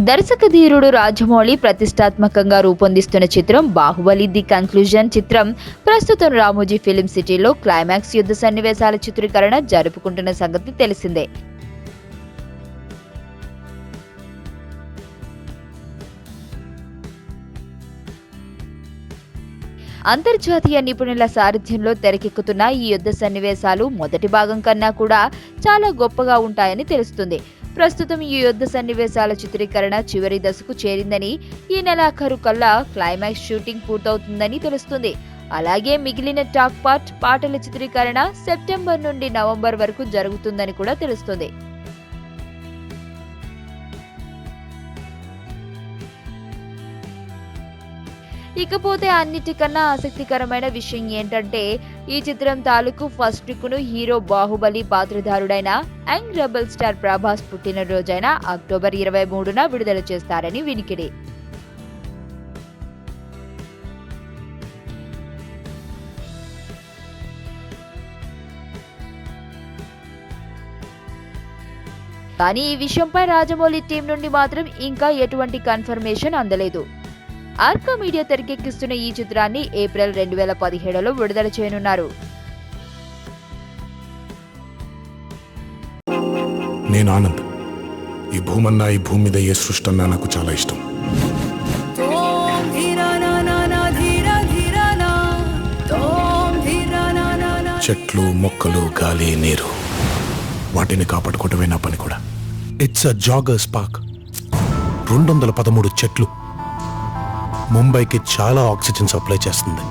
దర్శక ధీరుడు రాజమౌళి ప్రతిష్టాత్మకంగా రూపొందిస్తున్న చిత్రం బాహుబలి ది కంక్లూజన్ చిత్రం ప్రస్తుతం రామోజీ ఫిలిం సిటీలో క్లైమాక్స్ యుద్ధ సన్నివేశాల చిత్రీకరణ జరుపుకుంటున్న సంగతి తెలిసిందే. అంతర్జాతీయ నిపుణుల సారథ్యంలో తెరకెక్కుతున్న ఈ యుద్ధ సన్నివేశాలు మొదటి భాగం కన్నా కూడా చాలా గొప్పగా ఉంటాయని తెలుస్తుంది. ప్రస్తుతం ఈ యుద్ధ సన్నివేశాల చిత్రీకరణ చివరి దశకు చేరిందని, ఈ నెలాఖరు కల్లా క్లైమాక్స్ షూటింగ్ పూర్తవుతుందని తెలుస్తుంది. అలాగే మిగిలిన టాక్ పాటల చిత్రీకరణ సెప్టెంబర్ నుండి నవంబర్ వరకు జరుగుతుందని కూడా తెలుస్తుంది. ఇకపోతే అన్నిటికన్నా ఆసక్తికరమైన విషయం ఏంటంటే, ఈ చిత్రం తాలూకు ఫస్ట్ లుక్ ను హీరో బాహుబలి పాత్రధారుడైన యంగ్ రెబల్ స్టార్ ప్రభాస్ పుట్టినరోజైన అక్టోబర్ 23న విడుదల చేస్తారని వినికిడి. కానీ ఈ విషయంపై రాజమౌళి టీం నుండి మాత్రం ఇంకా ఎటువంటి కన్ఫర్మేషన్ అందలేదు. ఆర్కా మీడియా తెరకెక్కిస్తున్న ఈ చిత్రాన్ని ఏప్రిల్ 2017లో విడుదల చేయనున్నారు. నేను ఆనంద్. ఈ భూమన్నా, ఈ భూమి మీద ఏ సృష్టి అన్నా నాకు చాలా ఇష్టం. చెట్లు, మొక్కలు, గాలి, నీరు, వాటిని కాపాడుకోవటమే నా పని కూడా. It's a joggers park. 213 చెట్లు ముంబైకి చాలా ఆక్సిజన్ సప్లై చేస్తుంది.